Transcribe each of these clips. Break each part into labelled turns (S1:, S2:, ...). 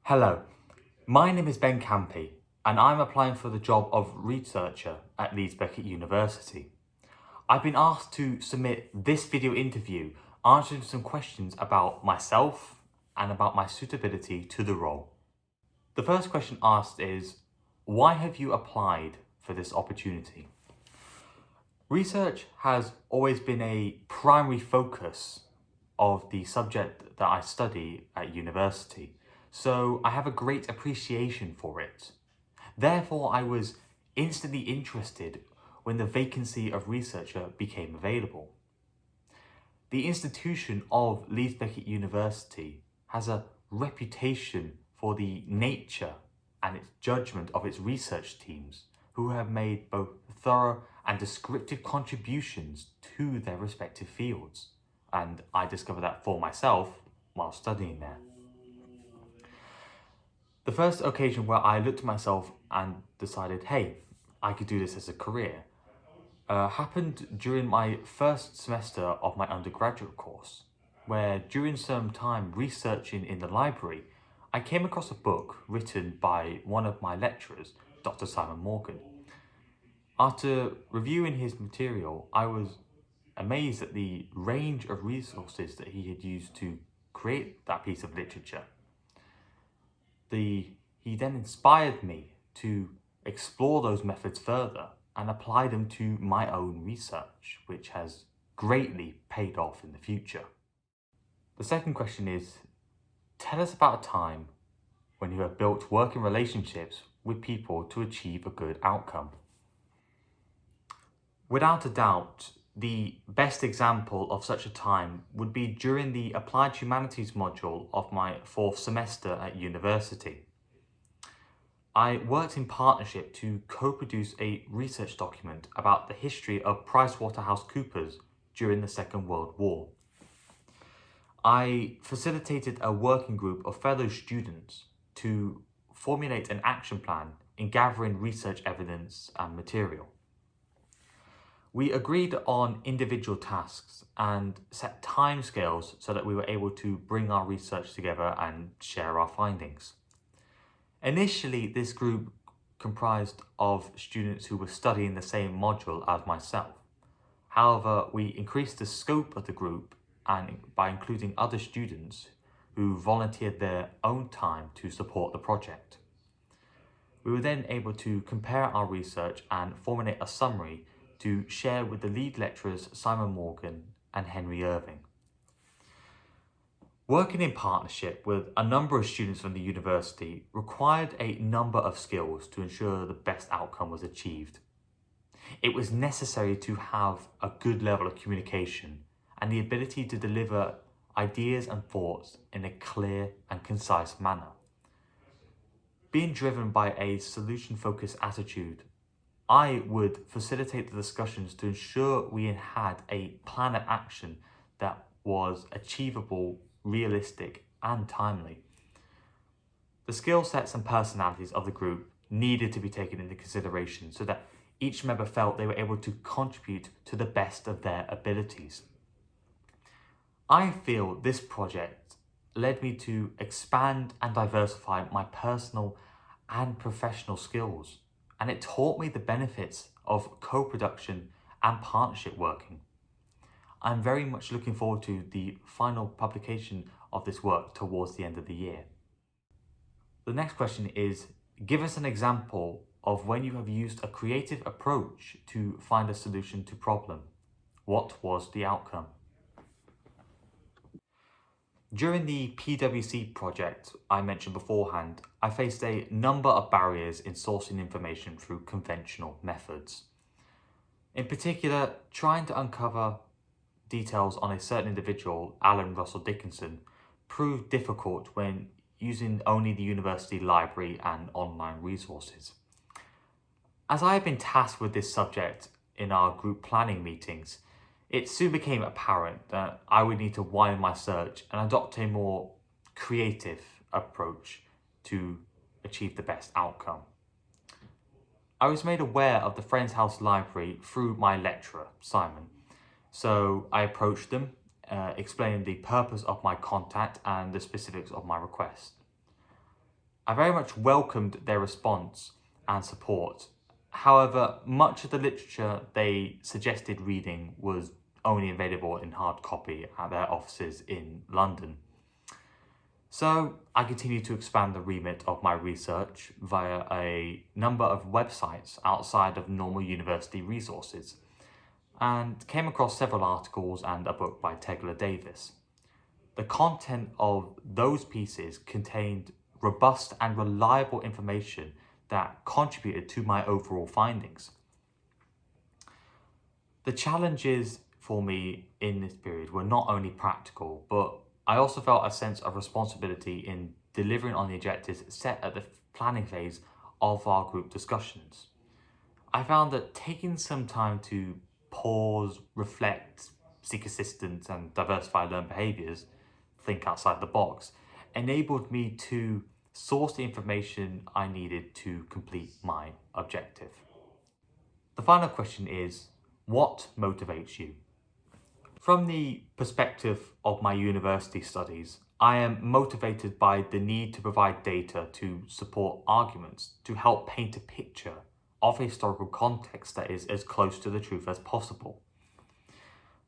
S1: Hello, my name is Ben Campy and I'm applying for the job of researcher at Leeds Beckett University. I've been asked to submit this video interview answering some questions about myself and about my suitability to the role. The first question asked is, why have you applied for this opportunity? Research has always been a primary focus of the subject that I study at university, so I have a great appreciation for it. Therefore, I was instantly interested when the vacancy of researcher became available. The institution of Leeds Beckett University has a reputation for the nature and its judgment of its research teams, who have made both thorough and descriptive contributions to their respective fields. And I discovered that for myself while studying there. The first occasion where I looked at myself and decided, hey, I could do this as a career, happened during my first semester of my undergraduate course, where during some time researching in the library, I came across a book written by one of my lecturers, Dr. Simon Morgan. After reviewing his material, I was amazed at the range of resources that he had used to create that piece of literature. He then inspired me to explore those methods further and apply them to my own research, which has greatly paid off in the future. The second question is, tell us about a time when you have built working relationships with people to achieve a good outcome. Without a doubt, the best example of such a time would be during the Applied Humanities module of my fourth semester at university. I worked in partnership to co-produce a research document about the history of PricewaterhouseCoopers during the Second World War. I facilitated a working group of fellow students to formulate an action plan in gathering research evidence and material. We agreed on individual tasks and set timescales so that we were able to bring our research together and share our findings. Initially, this group comprised of students who were studying the same module as myself. However, we increased the scope of the group and by including other students who volunteered their own time to support the project. We were then able to compare our research and formulate a summary to share with the lead lecturers Simon Morgan and Henry Irving. Working in partnership with a number of students from the university required a number of skills to ensure the best outcome was achieved. It was necessary to have a good level of communication and the ability to deliver ideas and thoughts in a clear and concise manner. Being driven by a solution-focused attitude, I would facilitate the discussions to ensure we had a plan of action that was achievable, realistic, and timely. The skill sets and personalities of the group needed to be taken into consideration so that each member felt they were able to contribute to the best of their abilities. I feel this project led me to expand and diversify my personal and professional skills, and it taught me the benefits of co-production and partnership working. I'm very much looking forward to the final publication of this work towards the end of the year. The next question is, give us an example of when you have used a creative approach to find a solution to a problem. What was the outcome? During the PwC project I mentioned beforehand, I faced a number of barriers in sourcing information through conventional methods. In particular, trying to uncover details on a certain individual, Alan Russell Dickinson, proved difficult when using only the university library and online resources. As I had been tasked with this subject in our group planning meetings, it soon became apparent that I would need to widen my search and adopt a more creative approach to achieve the best outcome. I was made aware of the Friends House Library through my lecturer, Simon, so I approached them, explaining the purpose of my contact and the specifics of my request. I very much welcomed their response and support. However, much of the literature they suggested reading was only available in hard copy at their offices in London. So I continued to expand the remit of my research via a number of websites outside of normal university resources, and came across several articles and a book by Tegler Davis. The content of those pieces contained robust and reliable information that contributed to my overall findings. The challenges for me in this period were not only practical, but I also felt a sense of responsibility in delivering on the objectives set at the planning phase of our group discussions. I found that taking some time to pause, reflect, seek assistance, and diversify learned behaviours, think outside the box, enabled me to source the information I needed to complete my objective. The final question is, what motivates you? From the perspective of my university studies, I am motivated by the need to provide data to support arguments, to help paint a picture of a historical context that is as close to the truth as possible.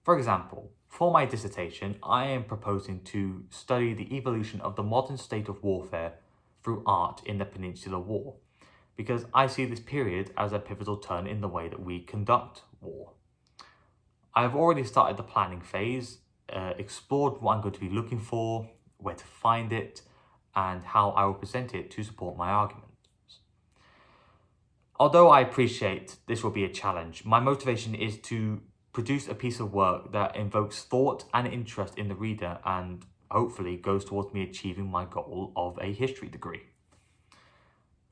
S1: For example, for my dissertation, I am proposing to study the evolution of the modern state of warfare through art in the Peninsular War, because I see this period as a pivotal turn in the way that we conduct war. I have already started the planning phase, explored what I'm going to be looking for, where to find it, and how I will present it to support my arguments. Although I appreciate this will be a challenge, my motivation is to produce a piece of work that invokes thought and interest in the reader and hopefully goes towards me achieving my goal of a history degree.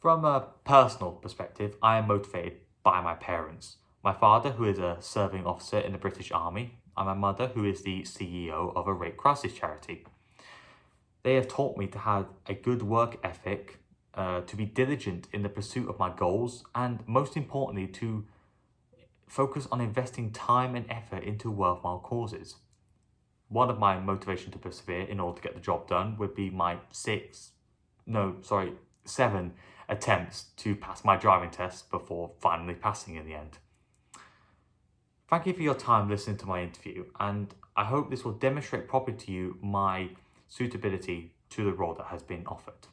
S1: From a personal perspective, I am motivated by my parents. My father, who is a serving officer in the British Army, and my mother, who is the CEO of a rape crisis charity. They have taught me to have a good work ethic, to be diligent in the pursuit of my goals, and most importantly, to focus on investing time and effort into worthwhile causes. One of my motivation to persevere in order to get the job done would be my 7 attempts to pass my driving test before finally passing in the end. Thank you for your time listening to my interview, and I hope this will demonstrate properly to you my suitability to the role that has been offered.